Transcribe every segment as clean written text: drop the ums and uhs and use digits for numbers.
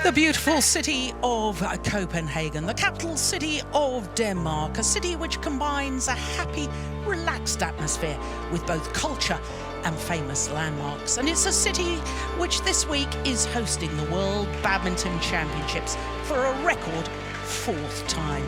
The beautiful city of Copenhagen, the capital city of Denmark, a city which combines a happy, relaxed atmosphere with both culture and famous landmarks. And it's a city which this week is hosting the World Badminton Championships for a record fourth time.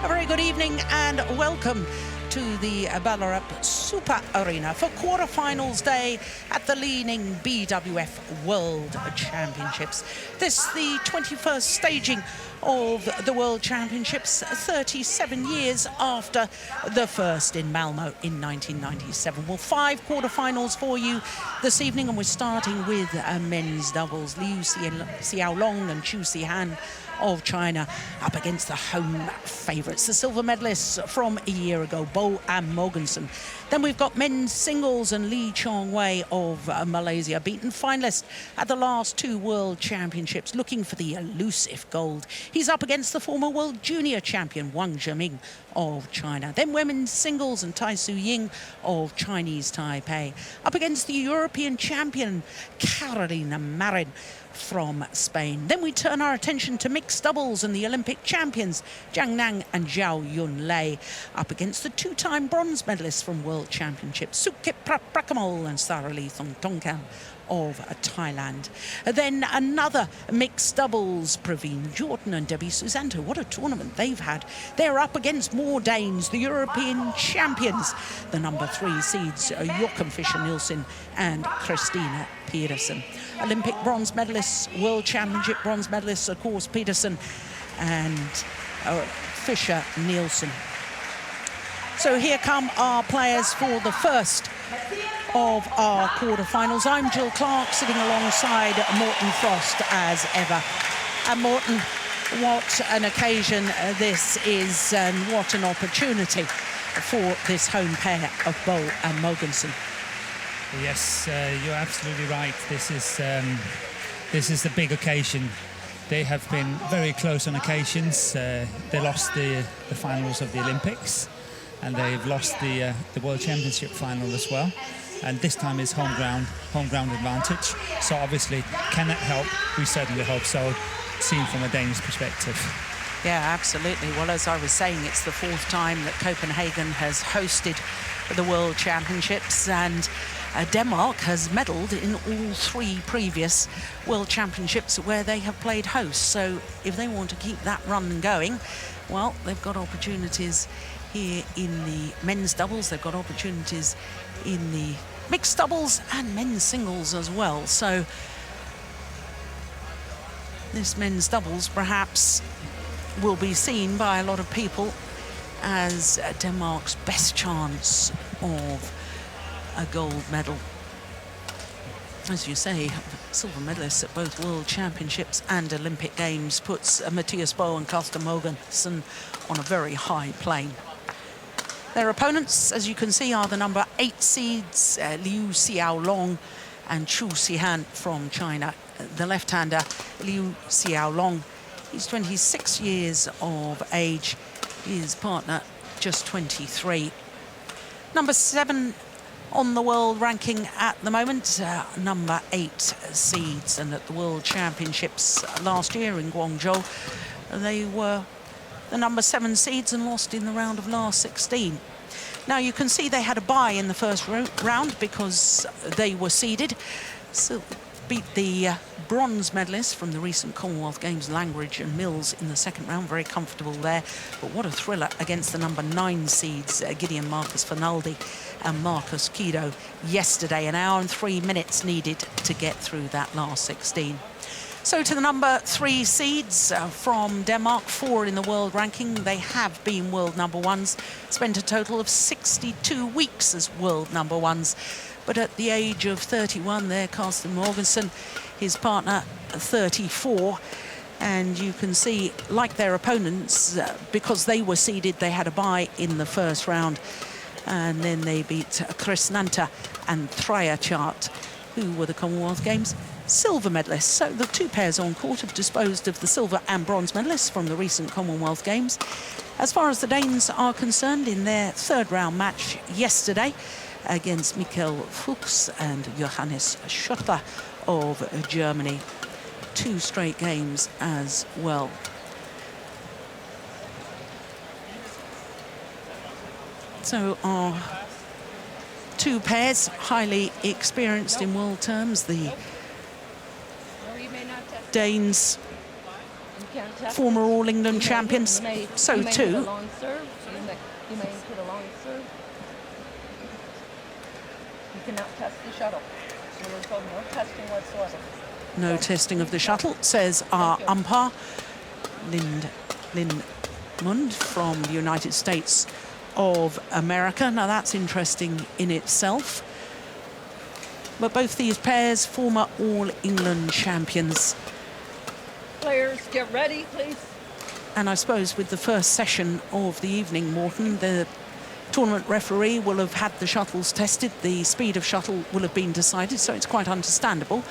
A very good evening and welcome to the Ballerup Super Arena for quarterfinals day at the leading BWF World Championships. This the 21st staging of the World Championships, 37 years after the first in Malmo in 1997. Well, 5 quarterfinals for you this evening, and we're starting with men's doubles. Liu Xiaolong and Zihan Qiu of China up against the home favourites, the silver medalists from a year ago, Boe and Mogensen. Then we've got men's singles and Lee Chong Wei of Malaysia, beaten finalist at the last 2 World Championships, looking for the elusive gold. He's up against the former World Junior Champion Wang Zhiming of China. Then women's singles and Tai Su Ying of Chinese Taipei, up against the European champion Carolina Marin from Spain. Then we turn our attention to mixed doubles and the Olympic champions Zhang Nan and Zhao Yunlei, up against the 2-time bronze medalists from World Championships Sukhip Prakamol and Sarali Thongthongkam of Thailand. Then another mixed doubles, Praveen Jordan and Debbie Susanto. What a tournament they've had. They're up against more Danes, the European champions, the number 3 seeds Joachim Fischer-Nielsen and Christina Pedersen. Olympic bronze medalists, World Championship bronze medalists, of course, Pedersen and Fischer-Nielsen. So here come our players for the first of our quarterfinals. I'm Jill Clark, sitting alongside Morten Frost as ever. And Morten, what an occasion this is, and what an opportunity for this home pair of Boe and Mogensen. Yes, you're absolutely right. This is the big occasion. They have been very close on occasions. They lost the finals of the Olympics, and they've lost the World Championship final as well. And this time is home ground advantage. So obviously, can that help? We certainly hope so, seen from a Danish perspective. Yeah, absolutely. Well, as I was saying, it's the 4th time that Copenhagen has hosted the World Championships, and Denmark has medalled in all 3 previous World Championships where they have played host. So if they want to keep that run going, well, they've got opportunities here in the men's doubles. They've got opportunities in the mixed doubles and men's singles as well. So this men's doubles perhaps will be seen by a lot of people as Denmark's best chance of a gold medal. As you say, silver medalists at both World Championships and Olympic Games puts Mathias Boe and Carsten Mogensen on a very high plane. Their opponents, as you can see, are the number 8 seeds, Liu Xiaolong and Zihan Qiu from China. The left-hander, Liu Xiaolong, he's 26 years of age. His partner, just 23. Number 7 on the world ranking at the moment, number 8 seeds. And at the World Championships last year in Guangzhou, they were the number 7 seeds and lost in the round of last 16. Now you can see they had a bye in the first round because they were seeded. So beat the bronze medalists from the recent Commonwealth Games, Langridge and Mills, in the second round. Very comfortable there. But what a thriller against the number 9 seeds, Gideon Marcus Fernaldi and Marcus Kido yesterday. An hour and 3 minutes needed to get through that last 16. So to the number 3 seeds from Denmark, 4 in the world ranking. They have been world number 1s, spent a total of 62 weeks as world number 1s. But at the age of 31 there, Carsten Mogensen, his partner, 34. And you can see, like their opponents, because they were seeded, they had a bye in the first round. And then they beat Chris Nanta and Trajachart, who were the Commonwealth Games silver medalists. So the 2 pairs on court have disposed of the silver and bronze medalists from the recent Commonwealth Games. As far as the Danes are concerned, in their 3rd round match yesterday against Michael Fuchs and Johannes Schottler of Germany, 2 straight games as well. So our 2 pairs, highly experienced in world terms, the Danes, former All England champions, so too. You may put a long serve. You cannot test the shuttle. So we're told no testing whatsoever. No testing of the shuttle, says our umpire, Lynn Mund from the United States of America. Now that's interesting in itself. But both these pairs, former All England champions. Players, get ready, please. And I suppose with the first session of the evening, Morten, the tournament referee will have had the shuttles tested. The speed of shuttle will have been decided, so it's quite understandable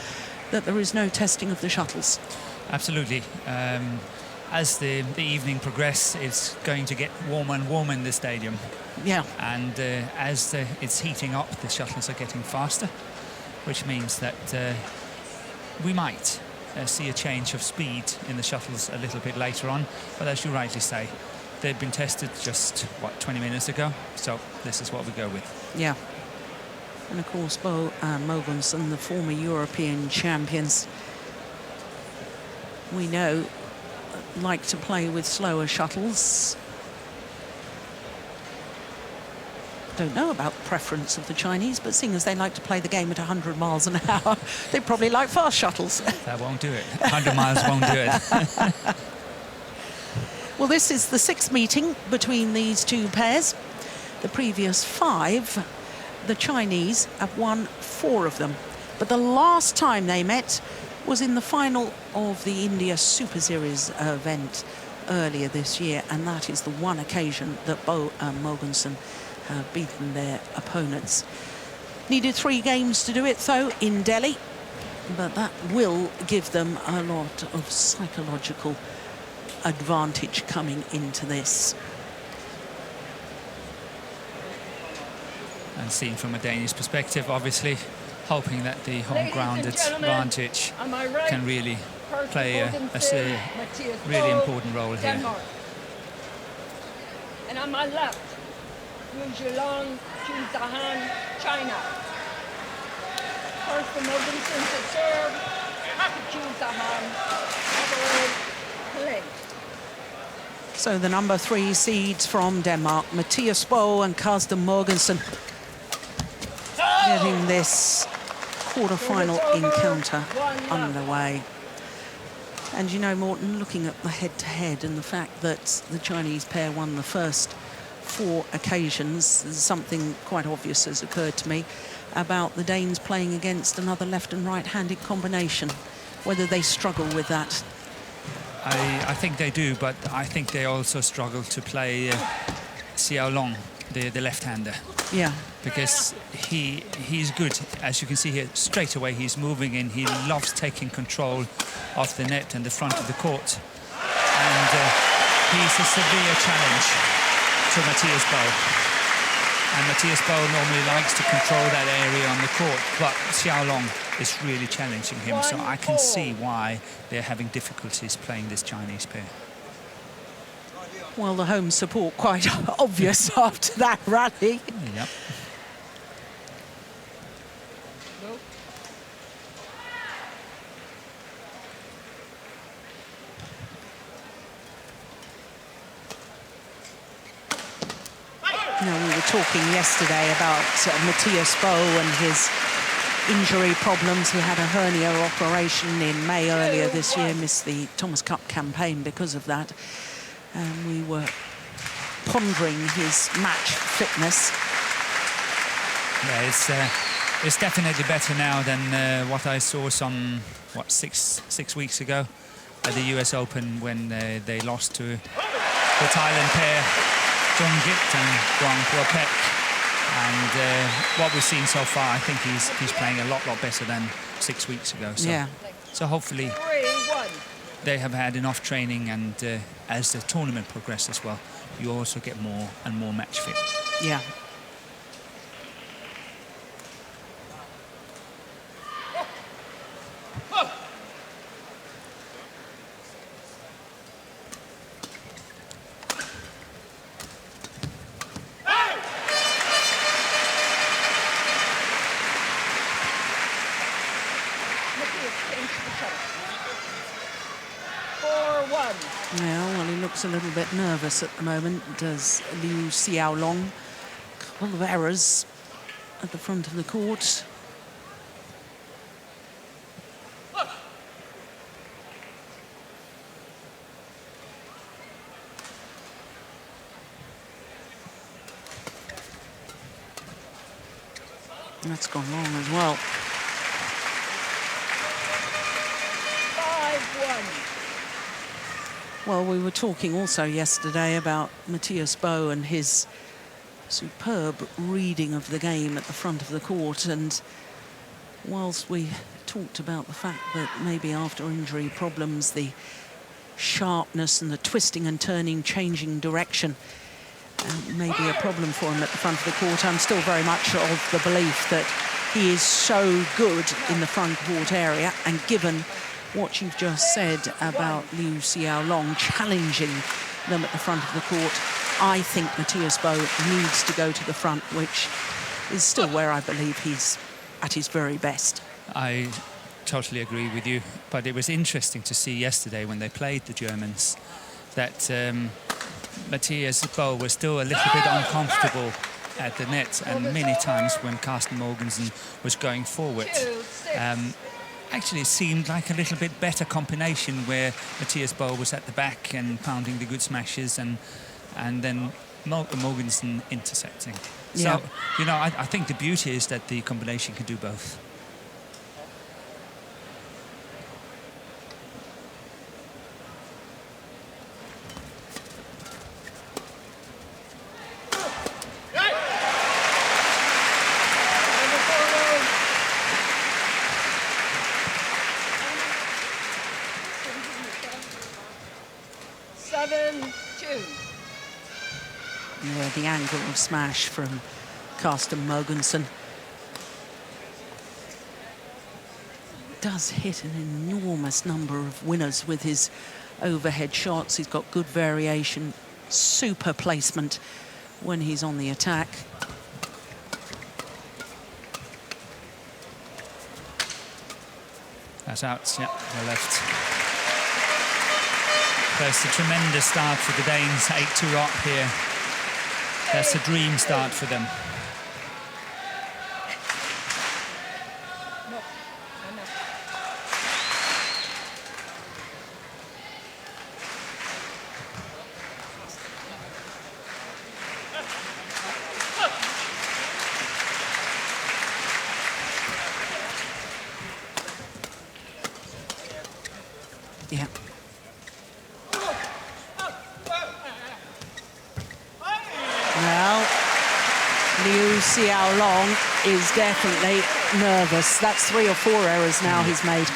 that there is no testing of the shuttles. Absolutely. As the evening progresses, it's going to get warmer and warmer in the stadium. Yeah. And as it's heating up, the shuttles are getting faster, which means that we might see a change of speed in the shuttles a little bit later on. But as you rightly say, they've been tested just, what, 20 minutes ago? So this is what we go with. Yeah. And of course, Boe and Mogensen, the former European champions, we know like to play with slower shuttles. Don't know about the preference of the Chinese, but seeing as they like to play the game at 100 miles an hour, they probably like fast shuttles. That won't do it. 100 miles won't do it. Well, this is the 6th meeting between these 2 pairs. The previous 5, the Chinese have won 4 of them. But the last time they met was in the final of the India Superseries event earlier this year, and that is the one occasion that Boe and Mogensen have beaten their opponents. Needed 3 games to do it, though, in Delhi, but that will give them a lot of psychological advantage coming into this. And seen from a Danish perspective, obviously, hoping that the home ground advantage can really play a really important role here. And on my left, Xiaolong Liu, Zihan, China. Carsten Mogensen to serve, Zihan, play. So the number 3 seeds from Denmark, Mathias Boe and Carsten Mogensen, getting this quarter-final encounter underway. And you know, Morten, looking at the head-to-head and the fact that the Chinese pair won the first 4 occasions, something quite obvious has occurred to me about the Danes playing against another left and right-handed combination, whether they struggle with that. I think they do, but I think they also struggle to play Xiaolong, the left-hander. Yeah. Because he's good, as you can see here, straight away he's moving in. He loves taking control of the net and the front of the court. And he's a severe challenge to Mathias Boe. And Mathias Boe normally likes to control that area on the court, but Xiaolong is really challenging him, so I can see why they're having difficulties playing this Chinese pair. Well, the home support quite obvious after that rally. Yep. Now, we were talking yesterday about Mathias Boe and his injury problems. He had a hernia operation in May earlier this year, missed the Thomas Cup campaign because of that. And we were pondering his match fitness. Yeah, it's definitely better now than what I saw six weeks ago at the US Open when they lost to the Thailand pair, Jung Git and Guang Puapek. And what we've seen so far, I think he's playing a lot better than 6 weeks ago. So, yeah. So hopefully they have had enough training, and as the tournament progresses, well, you also get more and more match fit. Yeah. into the shuttle. 4-1. Yeah, well, he looks a little bit nervous at the moment, does Liu Xiaolong. Couple of errors at the front of the court. That's gone wrong as well. 5-1. Well, we were talking also yesterday about Mathias Boe and his superb reading of the game at the front of the court, and whilst we talked about the fact that maybe after injury problems the sharpness and the twisting and turning, changing direction may be a problem for him at the front of the court, I'm still very much of the belief that he is so good in the front court area, and given what you've just said about Liu Xiaolong challenging them at the front of the court, I think Mathias Boe needs to go to the front, which is still where I believe he's at his very best. I totally agree with you, but it was interesting to see yesterday when they played the Germans that Mathias Boe was still a little bit uncomfortable at the net, and many times when Carsten Mogensen was going forward, actually it seemed like a little bit better combination where Mathias Boe was at the back and pounding the good smashes, and then Mogensen intercepting. Yeah. So, you know, I think the beauty is that the combination can do both. Yeah, the angle of smash from Carsten Mogensen does hit an enormous number of winners with his overhead shots. He's got good variation, super placement when he's on the attack. That's out, yeah, the left. First, a tremendous start for the Danes, 8-2 up here. That's a dream start for them. Yeah. Well, Liu Xiaolong is definitely nervous. That's 3 or 4 errors now he's made.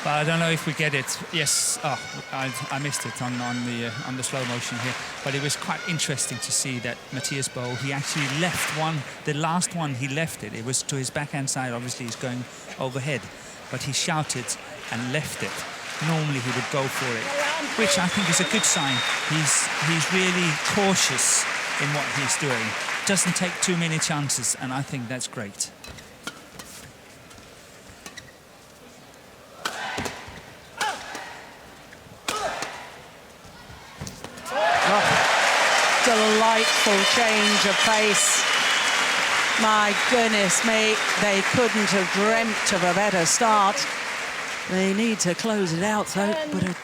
But I don't know if we get it. Yes, oh, I missed it on the slow motion here. But it was quite interesting to see that Mathias Boe, he actually left one, the last one he left it. It was to his backhand side, obviously he's going overhead. But he shouted and left it. Normally he would go for it, which I think is a good sign. He's really cautious in what he's doing. Doesn't take too many chances, and I think that's great. Delightful change of pace. My goodness me, they couldn't have dreamt of a better start. They need to close it out though, but a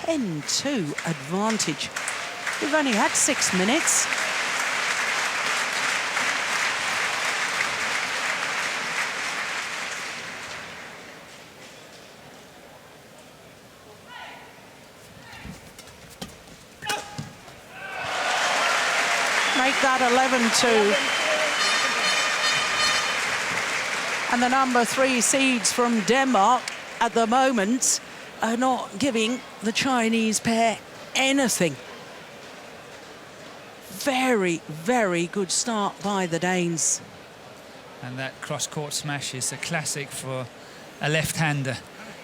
10-2 advantage. We've only had 6 minutes. Make that 11-2. And the number 3 seeds from Denmark at the moment are not giving the Chinese pair anything. Very, very good start by the Danes. And that cross-court smash is a classic for a left-hander.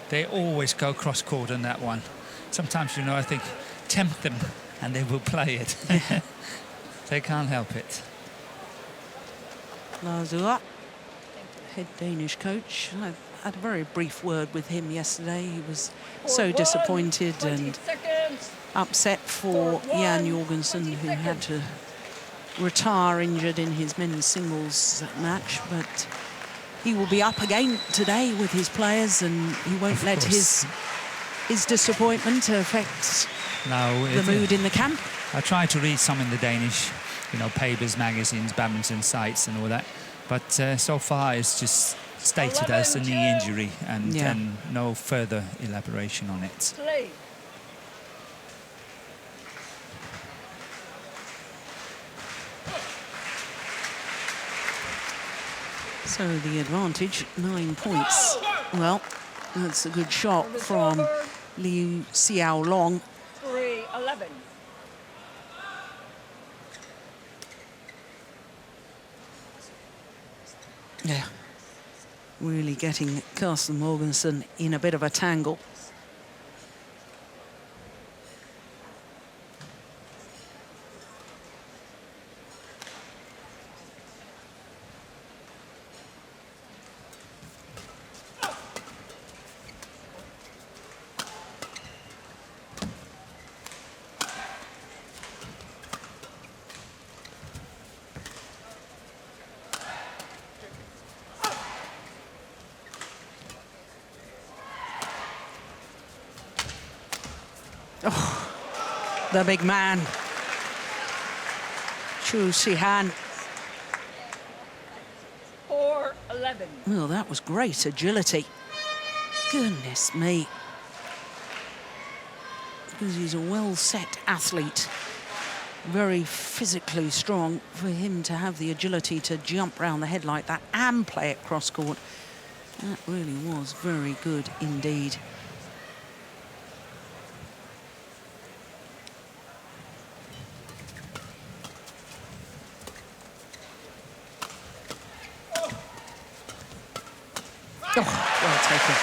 They always go cross-court on that one. Sometimes, you know, I think, tempt them and they will play it. They can't help it. Lars Ulla, head Danish coach. had a very brief word with him yesterday. He was so disappointed and upset for Jan Jorgensen, who had to retire injured in his men's singles match. But he will be up again today with his players, and he won't let his disappointment affect the mood in the camp. I tried to read some in the Danish, you know, papers, magazines, badminton sites and all that. But so far it's just stated as a knee injury and no further elaboration on it. So the advantage, 9 points. Well, that's a good shot from Liu Xiaolong. 3-11. Yeah, really getting Carsten Mogensen in a bit of a tangle. Oh, the big man, Zihan. 4-11. Well, that was great agility. Goodness me. Because he's a well-set athlete, very physically strong. For him to have the agility to jump round the head like that and play it cross-court, that really was very good indeed. Oh, well taken.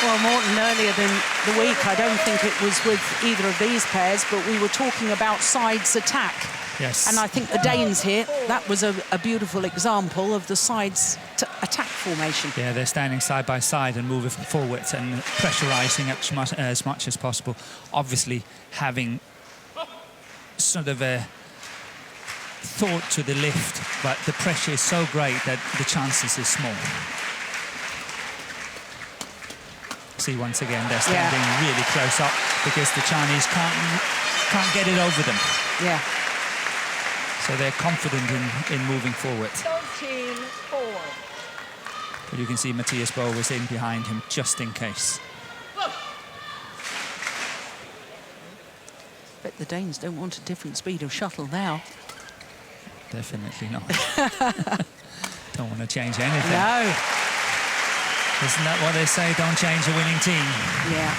Well, Morten, earlier in the week, I don't think it was with either of these pairs, but we were talking about sides attack. Yes. And I think the Danes here, that was a beautiful example of the sides attack formation. Yeah, they're standing side by side and moving forward and pressurising as much as possible. Obviously, having sort of a thought to the lift, but the pressure is so great that the chances is small. See, once again, they're standing really close up because the Chinese can't get it over them. Yeah. So they're confident in moving forward. 13-4. But you can see Mathias Boe was in behind him just in case. But the Danes don't want a different speed of shuttle now. Definitely not. Don't want to change anything. No. Isn't that what they say? Don't change a winning team. Yeah.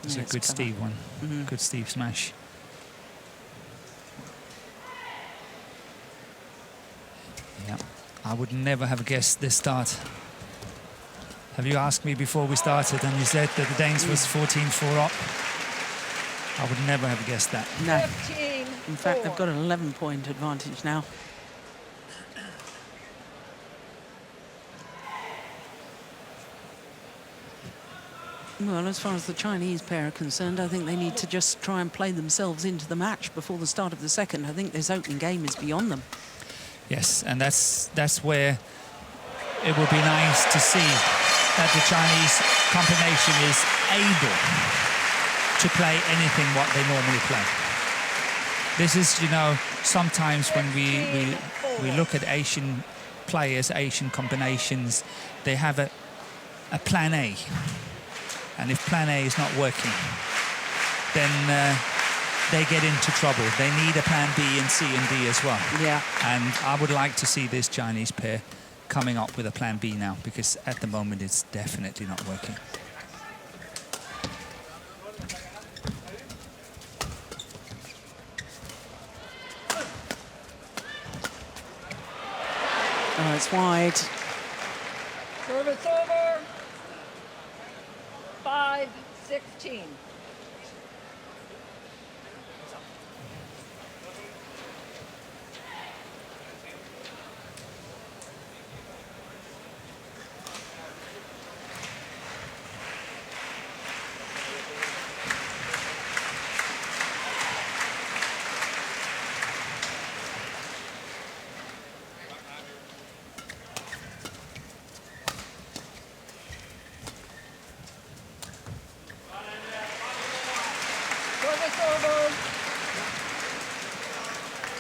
14-4. It's a good Steve one. Good Steve smash. Yeah, I would never have guessed this start. Have you asked me before we started and you said that the Danes was 14-4 up? I would never have guessed that. No. In fact, they've got an 11-point advantage now. Well, as far as the Chinese pair are concerned, I think they need to just try and play themselves into the match before the start of the second. I think this opening game is beyond them. Yes, and that's where it would be nice to see that the Chinese combination is able to play anything what they normally play. This is, you know, sometimes when we look at Asian players, Asian combinations, they have a plan A. And if plan A is not working, then they get into trouble. They need a plan B and C and D as well. Yeah. And I would like to see this Chinese pair coming up with a plan B now, because at the moment it's definitely not working. Oh, it's wide. Service over. 5-16.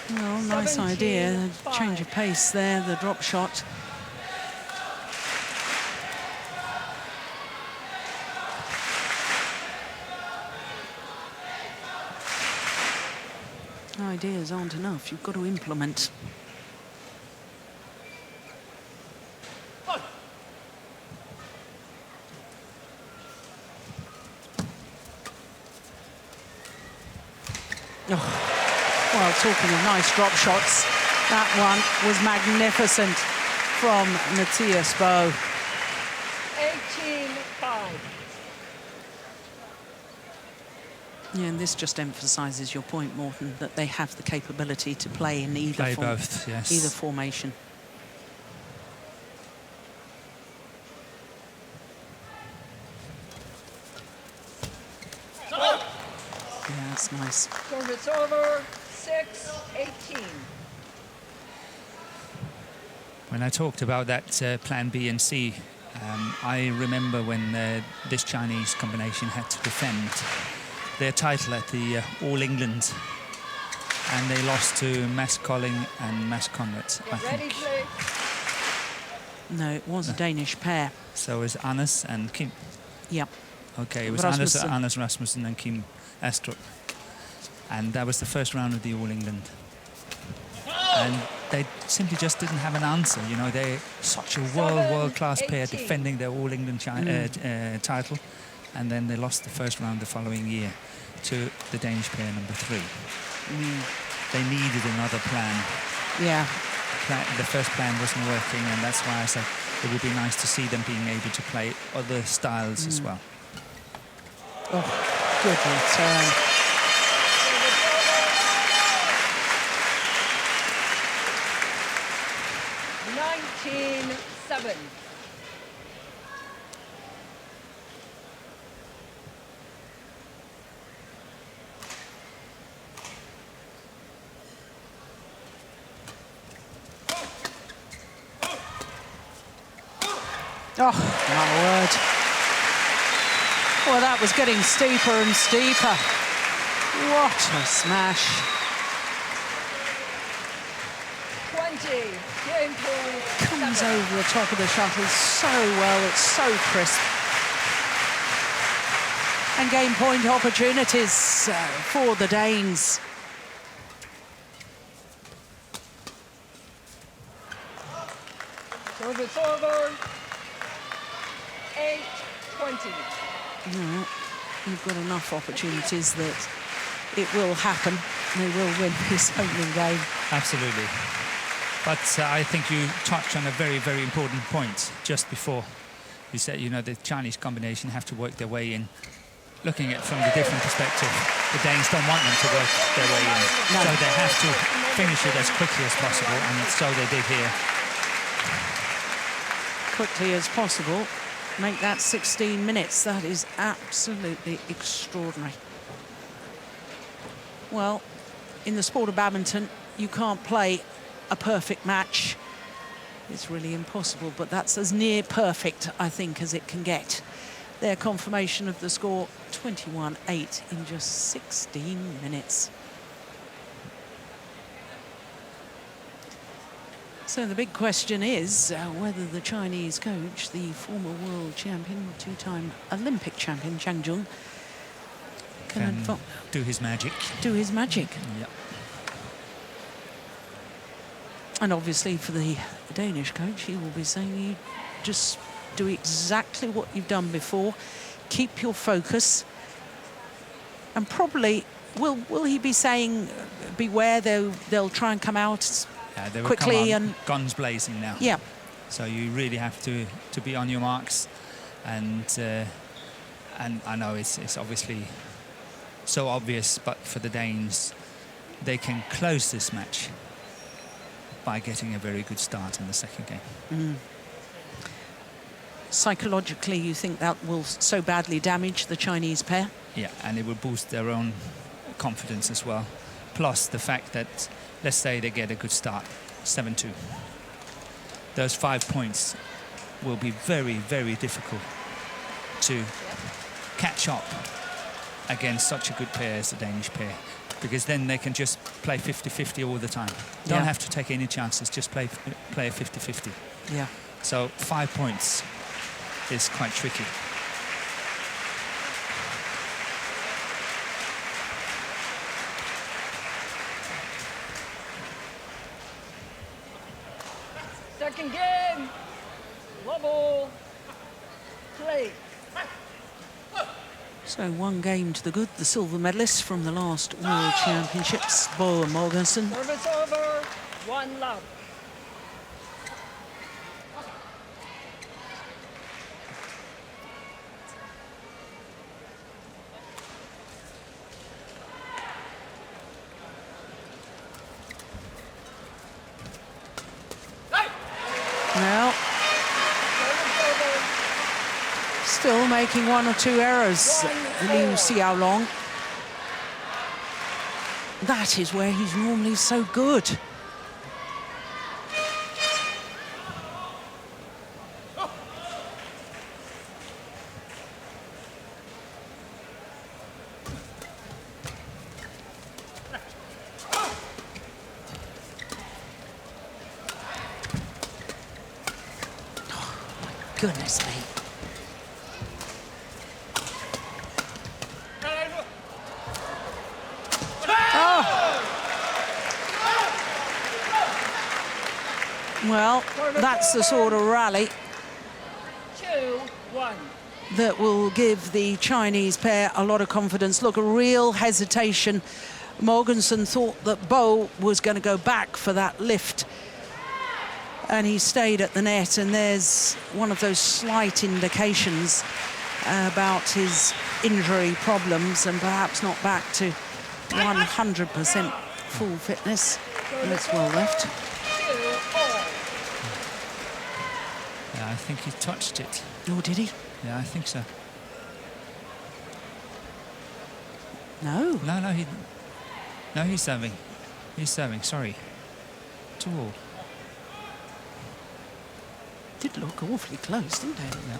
Well, nice idea. 17-5. Change of pace there, the drop shot. Ideas aren't enough. You've got to implement. Oh. Well, talking of nice drop shots, that one was magnificent from Mathias Boe. 18-5. Yeah, and this just emphasises your point, Morten, that they have the capability to play in either both, yes. either formation. Yeah, that's nice. Service over, 6-18. When I talked about that plan B and C, I remember when this Chinese combination had to defend their title at the All England, and they lost to Mads Colling and Mads Conrad, I Ready, think. play. No, it was a Danish pair. So it's Anders and Kim. Yep. Okay, it was Rasmussen. Anders Rasmussen and Kim Astrup. And that was the first round of the All England. And they simply just didn't have an answer. You know, they're such a world-class pair 18. defending their All England title. And then they lost the first round the following year to the Danish pair number 3. They needed another plan. Yeah. The first plan wasn't working, and that's why I said it would be nice to see them being able to play other styles as well. Oh, good return. Service over. 19-7. Oh, my word. Well, that was getting steeper and steeper. What a smash. 20. Game point. Comes 7. over the top of the shuttle so well. It's so crisp. And game point opportunities for the Danes. Service over. 8-20. No, you've got enough opportunities that it will happen. They will win this opening game. Absolutely. But I think you touched on a very, very important point just before. You said, you know, the Chinese combination have to work their way in. Looking at it from the different perspective, the Danes don't want them to work their way in. No. So they have to finish it as quickly as possible, and so they did here. Quickly as possible. Make that 16 minutes. That is absolutely extraordinary. Well, in the sport of badminton, you can't play a perfect match. It's really impossible, but that's as near perfect, I think, as it can get. Their confirmation of the score, 21-8 in just 16 minutes. So the big question is whether the Chinese coach, the former world champion, two-time Olympic champion, Zhang Jun, can do his magic. Do his magic. Yep. And obviously for the Danish coach, he will be saying, you just do exactly what you've done before, keep your focus, and probably will he be saying, beware, they'll try and come out They will quickly come on, and guns blazing now. yeah. So you really have to be on your marks and And I know it's obviously so obvious, but for the Danes, they can close this match by getting a very good start in the second game. Psychologically, you think that will so badly damage the Chinese pair? Yeah, and it will boost their own confidence as well. Plus the fact that, let's say they get a good start, 7-2. Those 5 points will be very, very difficult to catch up against such a good pair as the Danish pair, because then they can just play 50-50 all the time. Don't have to take any chances, just play a 50-50. Yeah. So 5 points is quite tricky. Second game. Level. Play. So 1 game to the good, the silver medalists from the last World Championships, Boe and Mogensen. Service over. 1 love. Well, still making 1 or 2 errors, Liu Xiaolong. That is where he's normally so good. Goodness me. Oh. Well, that's the sort of rally 2-1. that will give the Chinese pair a lot of confidence. Look, a real hesitation. Mogensen thought that Boe was going to go back for that lift, and he stayed at the net, and there's one of those slight indications about his injury problems and perhaps not back to 100% full fitness. That's well left. Yeah, I think he touched it. Oh, did he? Yeah, I think so. No. No, he's serving. He's serving, sorry. 2-all. Did look awfully close, didn't it? Yeah.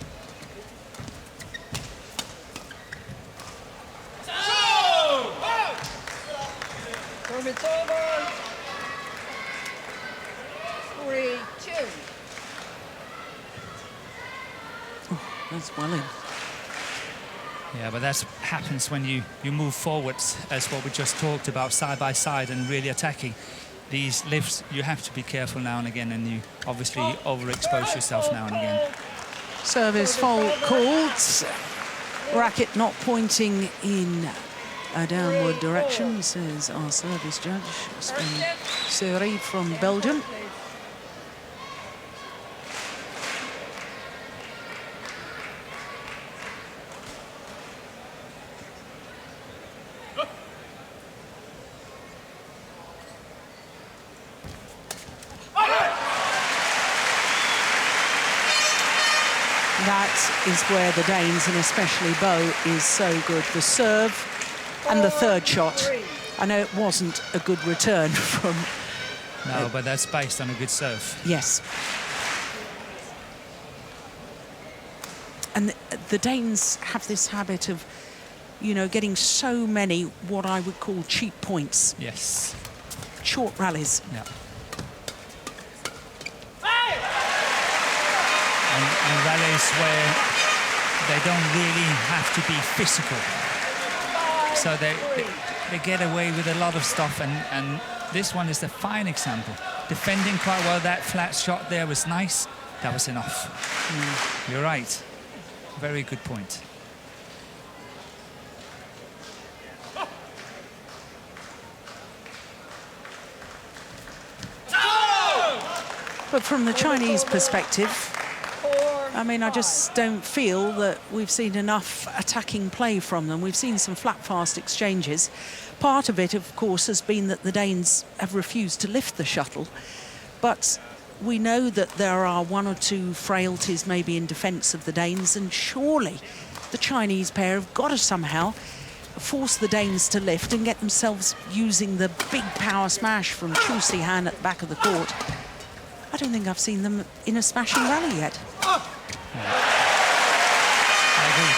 Service over. 3-2. That's well in. Yeah, but that happens when you move forwards, as what we just talked about, side by side and really attacking. These lifts, you have to be careful now and again, and you obviously overexpose yourself now and again. Service fault called. Racket not pointing in a downward direction, says our service judge, Sven Suri from Belgium. That is where the Danes, and especially Boe, is so good. The serve and the third shot. I know it wasn't a good return from... No, but that's based on a good serve. Yes. And the Danes have this habit of, you know, getting so many what I would call cheap points. Yes. Short rallies. Yeah. And rallies where they don't really have to be physical. So they get away with a lot of stuff, and this one is a fine example. Defending quite well, that flat shot there was nice. That was enough. You're right. Very good point. But from the Chinese perspective, I mean, I just don't feel that we've seen enough attacking play from them. We've seen some flat, fast exchanges. Part of it, of course, has been that the Danes have refused to lift the shuttle. But we know that there are one or two frailties maybe in defence of the Danes, and surely the Chinese pair have got to somehow force the Danes to lift and get themselves using the big power smash from Zihan at the back of the court. I don't think I've seen them in a smashing rally yet. I agree.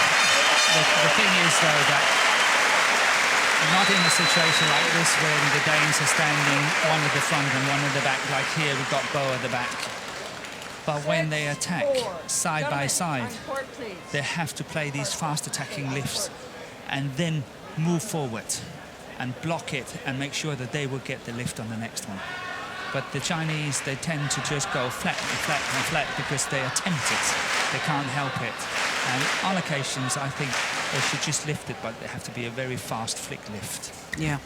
The thing is, though, that not in a situation like this when the Danes are standing one at the front and one at the back, like here we've got Boe at the back. But when they attack side by side, they have to play these fast attacking lifts and then move forward and block it and make sure that they will get the lift on the next one. But the Chinese, they tend to just go flat and flat and flat because they attempt it. They can't help it. And on occasions, I think they should just lift it, but they have to be a very fast flick lift. Yeah.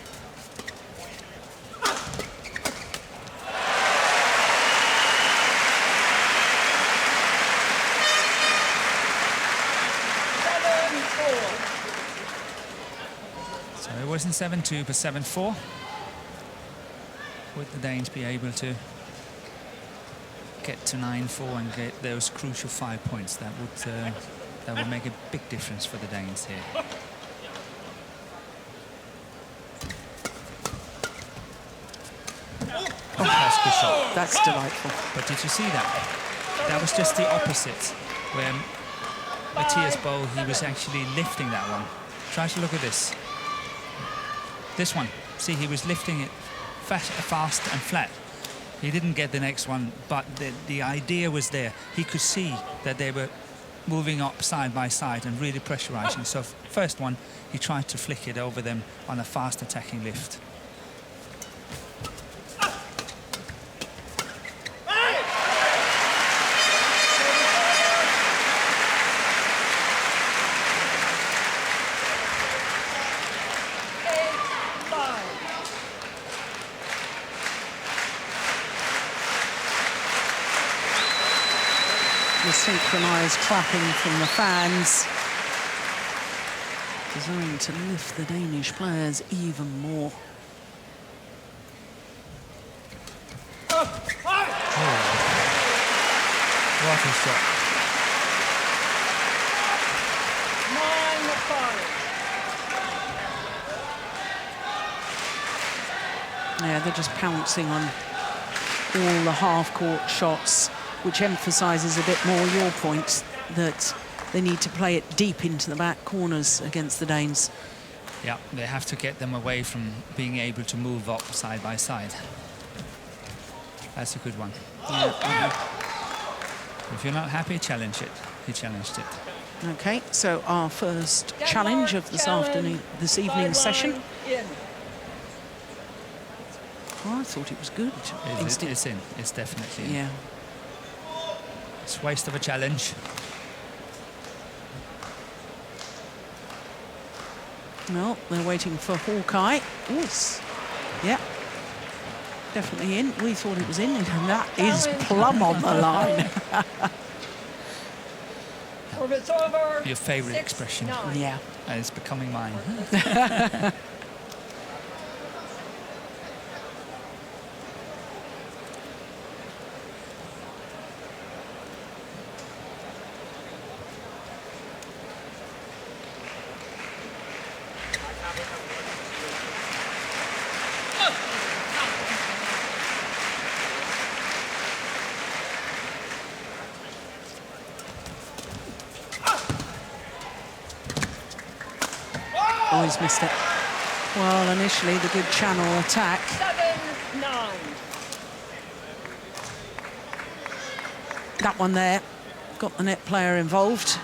So it wasn't 7-2, but 7-4. Would the Danes be able to get to 9-4 and get those crucial 5 points? That would make a big difference for the Danes here. Oh, that's a good shot. That's delightful. But did you see that? That was just the opposite, where Mathias Boe, he was actually lifting that one. Try to look at this. This one. See, he was lifting it fast and flat. He didn't get the next one, but the idea was there. He could see that they were moving up side by side and really pressurizing. So first one, he tried to flick it over them on a fast attacking lift. The synchronised clapping from the fans, designed to lift the Danish players even more. Oh. What a shot. 9-5. Yeah, they're just pouncing on all the half-court shots, which emphasises a bit more your point that they need to play it deep into the back corners against the Danes. Yeah, they have to get them away from being able to move up side by side. That's a good one. Yeah. If you're not happy, challenge it. He challenged it. Okay, so our first challenge of this evening's session. Oh, I thought it was good. It's in. It's definitely in. Yeah. It's a waste of a challenge. No, they're waiting for Hawkeye. Yes. Yeah. Definitely in. We thought it was in, and that is plumb on the line. Your favourite expression. Yeah. And it's becoming mine. Oh, he's missed it. Well, initially the good channel attack. 7-9. That one there got the net player involved.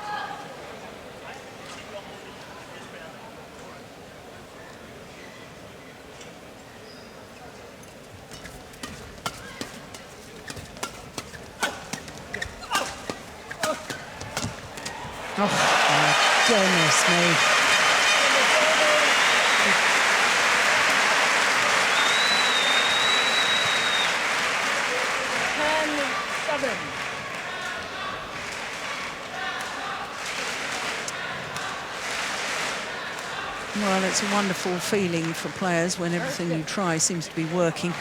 Oh, my goodness me. 10-7. Well, it's a wonderful feeling for players when everything you try seems to be working.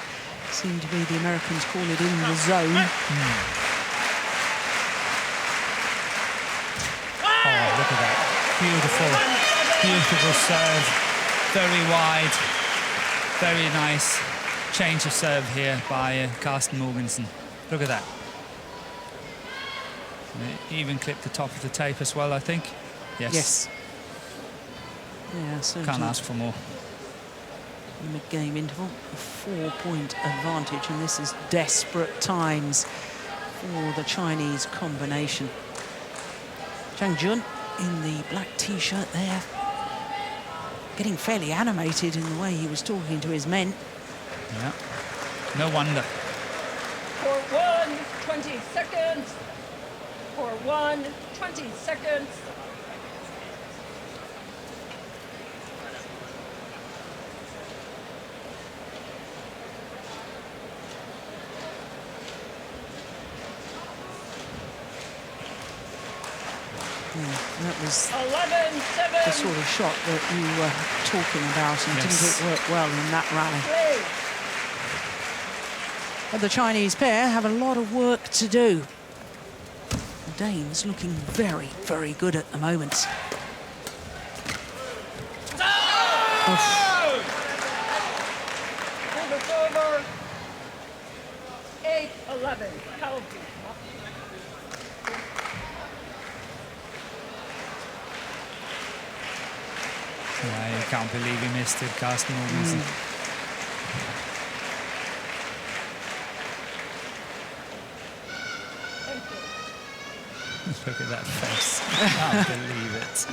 Seem to be, the Americans call it, in the zone. Oh, look at that. Beautiful, beautiful serve. Very wide. Very nice change of serve here by Carsten Mogensen. Look at that. Even clipped the top of the tape as well, I think. Yes. Yeah, so can't ask for more. Mid-game interval, a 4-point advantage, and this is desperate times for the Chinese combination. Zhang Jun in the black t-shirt there, getting fairly animated in the way he was talking to his men. Yeah, no wonder. For 1, 20 seconds. For 1, 20 seconds. That was 11-7. the sort of shot that you were talking about, and didn't it work well in that rally? But the Chinese pair have a lot of work to do. The Danes looking very, very good at the moment. Over. 8-11. Penalty. Yeah, you can't believe he missed it, Carsten Mogensen. Look at that face. I can't believe it.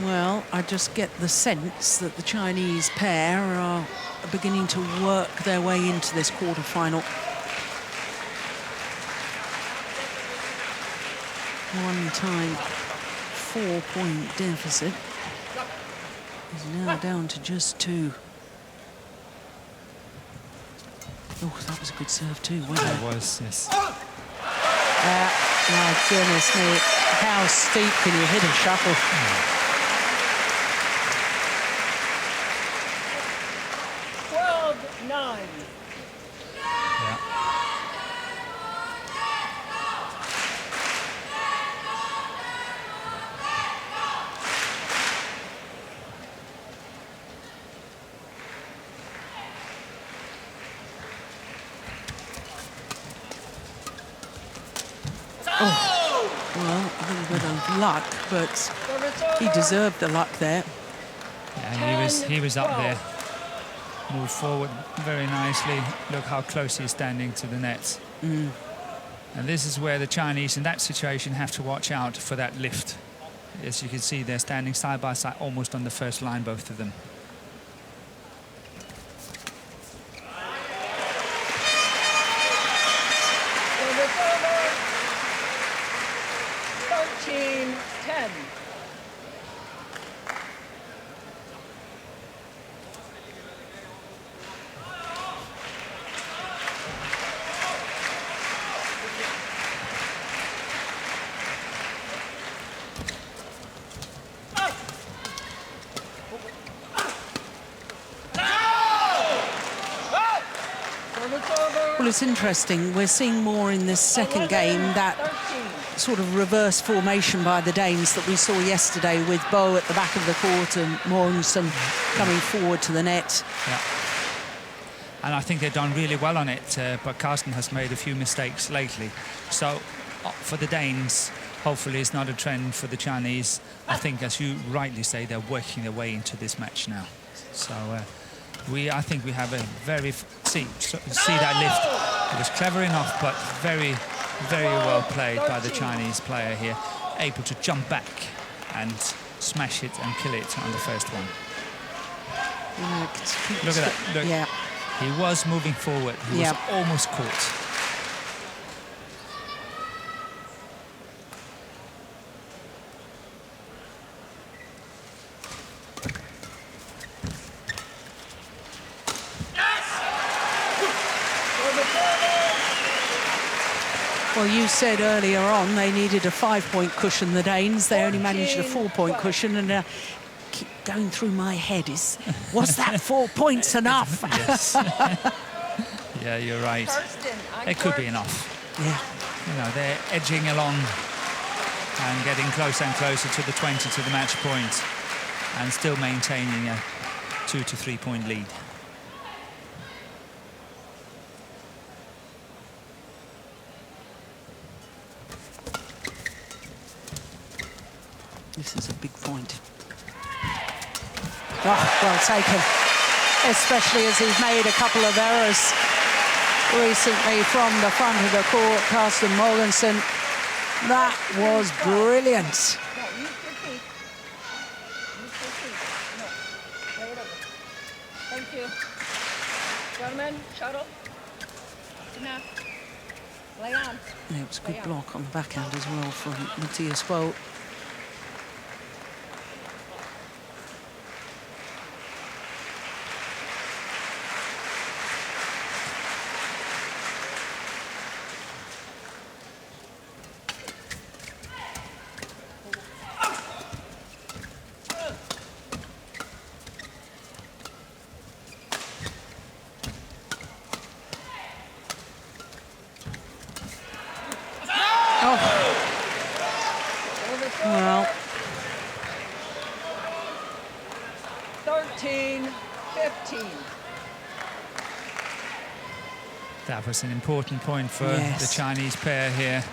Well, I just get the sense that the Chinese pair are beginning to work their way into this quarterfinal. One-time 4-point deficit is now down to just 2. Oh, that was a good serve too, wasn't it? It was, yes. My goodness me, how steep can you hit a shuttle? 12-9. Yeah. Well, a little bit of luck, but he deserved the luck there. Yeah, he was up there. Moved forward very nicely. Look how close he's standing to the net. And this is where the Chinese in that situation have to watch out for that lift. As you can see, they're standing side by side, almost on the first line, both of them. Service over. 13-10. Well, it's interesting. We're seeing more in this second game, that sort of reverse formation by the Danes that we saw yesterday, with Boe at the back of the court and Mogensen coming forward to the net. Yeah. And I think they've done really well on it, but Carsten has made a few mistakes lately. So for the Danes, hopefully it's not a trend for the Chinese. I think, as you rightly say, they're working their way into this match now. So I think we have a very, see that lift. It was clever enough, but very, very well played by the Chinese player here, able to jump back and smash it and kill it on the first one. Look at that. Look. Yeah. He was moving forward. He was almost caught. Well, you said earlier on they needed a 5-point cushion, the Danes. They only managed a 4-point cushion, and keep going through my head is, was that 4 points enough? Yes. Yeah, you're right. It could be enough. Yeah. You know, they're edging along and getting closer and closer to the 20, to the match point, and still maintaining a 2 to 3 point lead. This is a big point. Oh, well taken. Especially as he's made a couple of errors recently from the front of the court, Carsten Mogensen. That was brilliant. No, use your feet. Use your feet. No, lay it over. Thank you. Gentlemen, shuttle. Enough. Lay on. Yeah, it was a good block on the backhand as well from Mathias Boe. Well, 13-15. That was an important point for the Chinese pair here.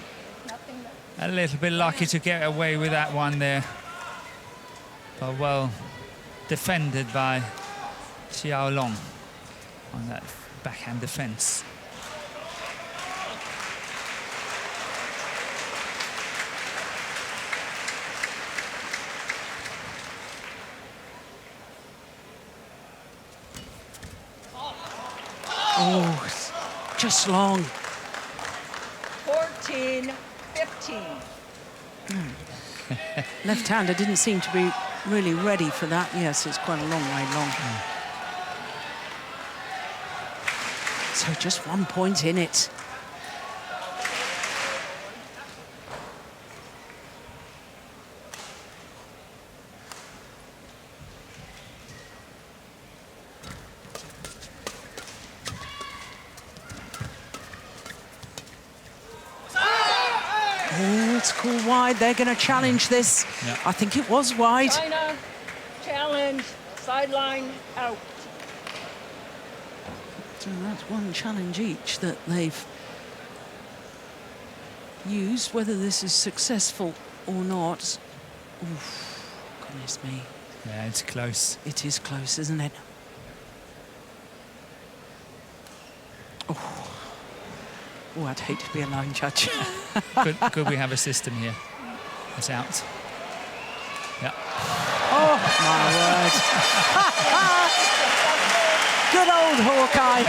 A little bit lucky to get away with that one there, but well defended by Xiaolong on that backhand defense. oh, just long. 14-15. Left-hander didn't seem to be really ready for that. Yes, it's quite a long way long. So just 1 point in it. Oh, it's called wide. They're going to challenge this. Yeah. I think it was wide. China, challenge, sideline, out. So that's one challenge each that they've used. Whether this is successful or not. Oof, goodness me. Yeah, it's close. It is close, isn't it? Oh, I'd hate to be a line judge. Could we have a system here? It's out. Yeah. Oh, my word. Good old Hawkeye. 1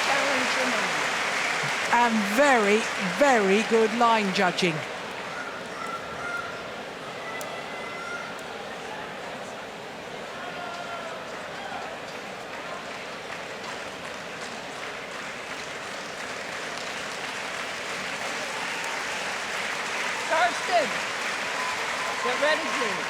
challenge remaining. And very, very good line judging. Carsten, get ready, please.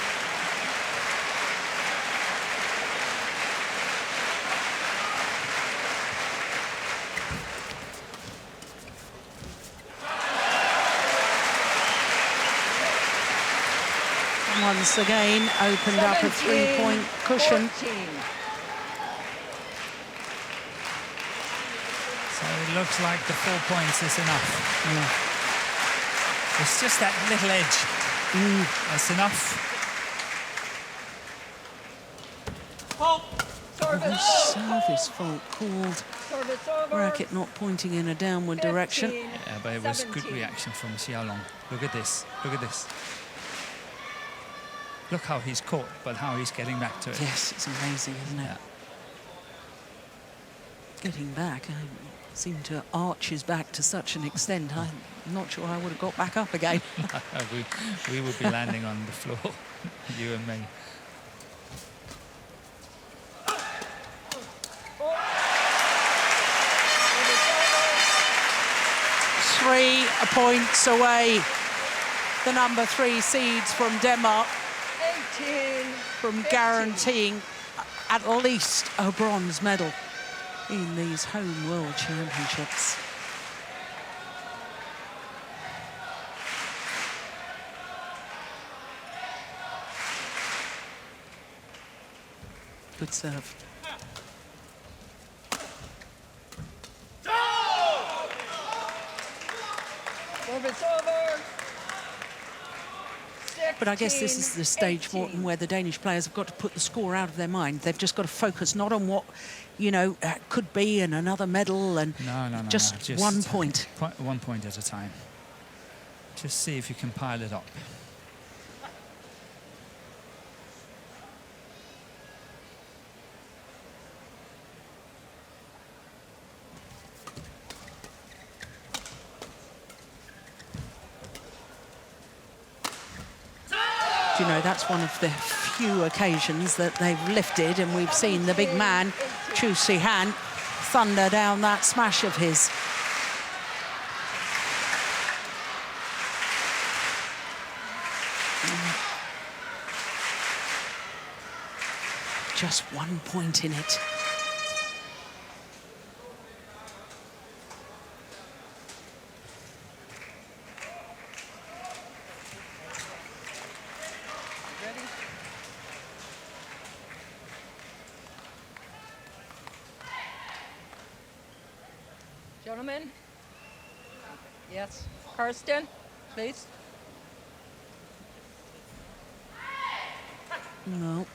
Once again, opened up a 3-point cushion. 14. So it looks like the 4 points is enough. Yeah. It's just that little edge. That's enough. Service fault called. Service over. Racket not pointing in a downward direction. 15, Yeah, but it was good 17. reaction from Xiaolong. Look at this. Look at this. Look how he's caught, but how he's getting back to it. Yes, it's amazing, isn't it? Yeah. getting back. I seem to arch his back to such an extent. I'm not sure I would have got back up again. we would be landing on the floor, you and me. 3 points away. The number 3 seeds from Denmark 18, from 15. guaranteeing at least a bronze medal in these home World Championships. Good serve. It's over. But I guess this is the stage, Morten, where the Danish players have got to put the score out of their mind. They've just got to focus not on what, you know, could be and another medal and just 1 point. 1 point at a time. Just see if you can pile it up. You know, that's one of the few occasions that they've lifted, and we've seen the big man, Zihan, thunder down that smash of his. Just 1 point in it. Gentlemen? Yes. Carsten, please. No,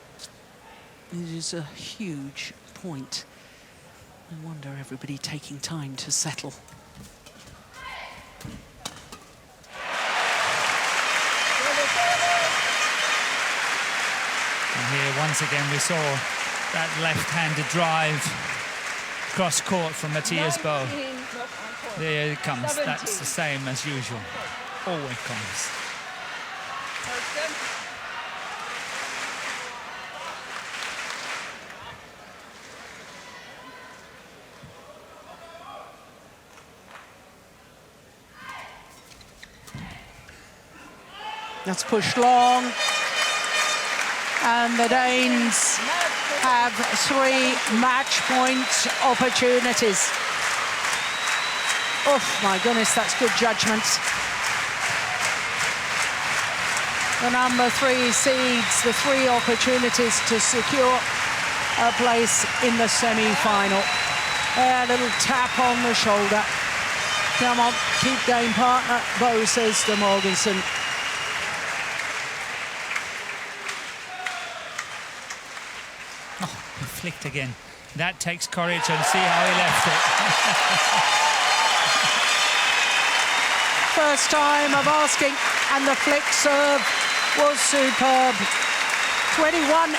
it is a huge point. I wonder everybody taking time to settle. And here, once again, we saw that left-handed drive cross court from Mathias Boe. There it comes. 17. That's the same as usual. Always comes. Carsten. That's pushed long. And the Danes have 3 match point opportunities. Oh my goodness, that's good judgment. The number 3 seeds, the 3 opportunities to secure a place in the semi-final. A little tap on the shoulder. Come on, keep game, partner, Boe says to Mogensen. He flicked again. That takes courage, and see how he left it. First time of asking, and the flick serve was superb. 21-8,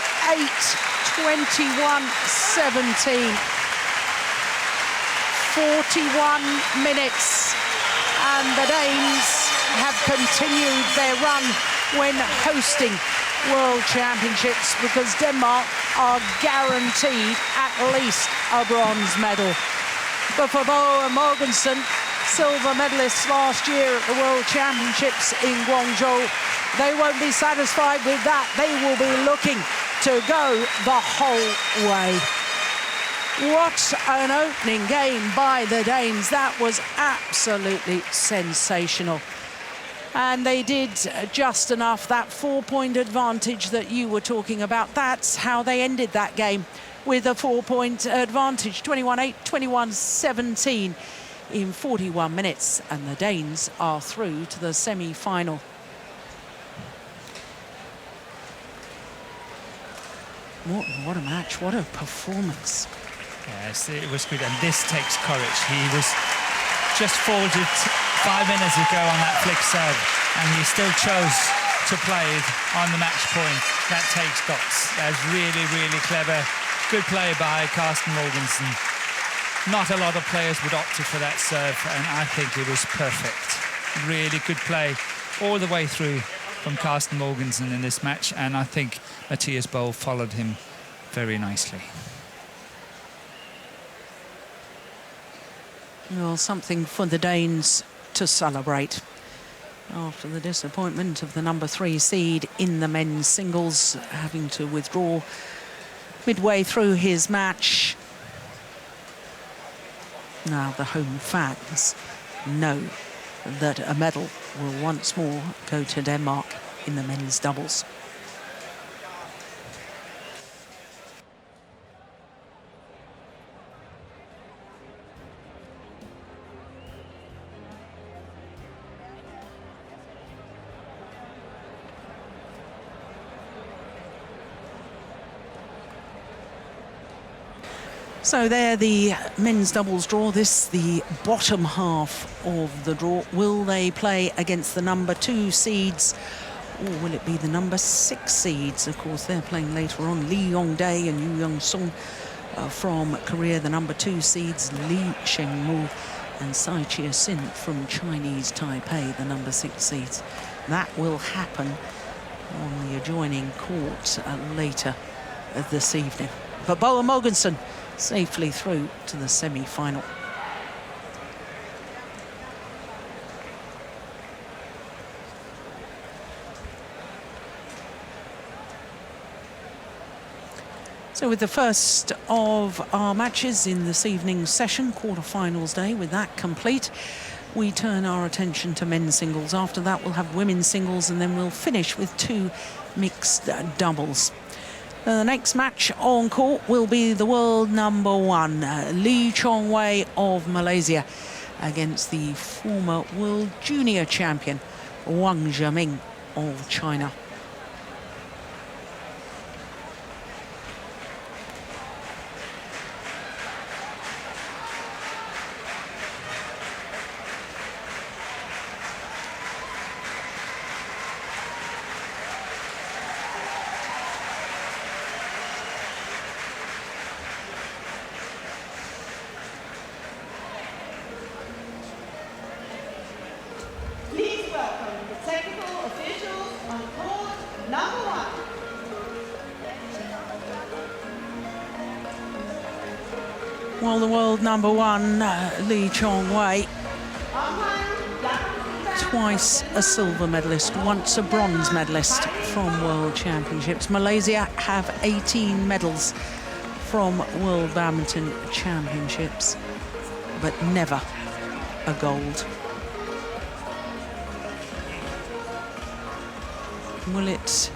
21-17. 41 minutes, and the Danes have continued their run when hosting World Championships, because Denmark are guaranteed at least a bronze medal. But for Boe and Mogensen, silver medalists last year at the World Championships in Guangzhou, they won't be satisfied with that. They will be looking to go the whole way. What an opening game by the Danes. That was absolutely sensational. And they did just enough. That 4-point advantage that you were talking about, that's how they ended that game, with a 4-point advantage, 21-8, 21-17 in 41 minutes. And the Danes are through to the semi-final. What a match, what a performance. Yes, it was good, and this takes courage. He was just folded 5 minutes ago on that flick serve, and he still chose to play it on the match point. That takes guts. That's really, really clever. Good play by Carsten Mogensen. Not a lot of players would opt for that serve, and I think it was perfect. Really good play all the way through from Carsten Mogensen in this match, and I think Mathias Boe followed him very nicely. Well, something for the Danes to celebrate after the disappointment of the number 3 seed in the men's singles, having to withdraw midway through his match. Now the home fans know that a medal will once more go to Denmark in the men's doubles. So there, the men's doubles draw. This, the bottom half of the draw. Will they play against the number 2 seeds, or will it be the number 6 seeds? Of course, they're playing later on. Lee Yong-dae and Yu Young-sung from Korea, the number 2 seeds. Lee Sheng-mu and Sai Chia-sin from Chinese Taipei, the number 6 seeds. That will happen on the adjoining court later this evening. But Boe and Mogensen safely through to the semi-final. So with the first of our matches in this evening's session, quarterfinals day, with that complete, we turn our attention to men's singles. After that, we'll have women's singles, and then we'll finish with 2 mixed doubles. The next match on court will be the world number 1, Lee Chong-wei of Malaysia, against the former world junior champion, Wang Zhiming of China. Well, the world number 1, Lee Chong-wei, twice a silver medalist, once a bronze medalist from World Championships. Malaysia have 18 medals from World Badminton Championships, but never a gold. Will it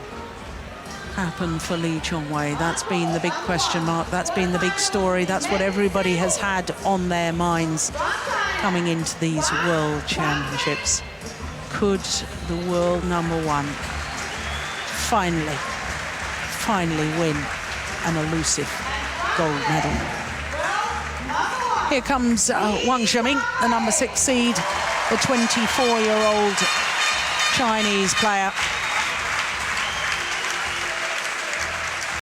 happen for Lee Chong-wei? That's been the big question mark. That's been the big story. That's what everybody has had on their minds coming into these World Championships. Could the world number 1 finally win an elusive gold medal? Here comes Wang Zhiming, the number 6 seed, the 24-year-old Chinese player.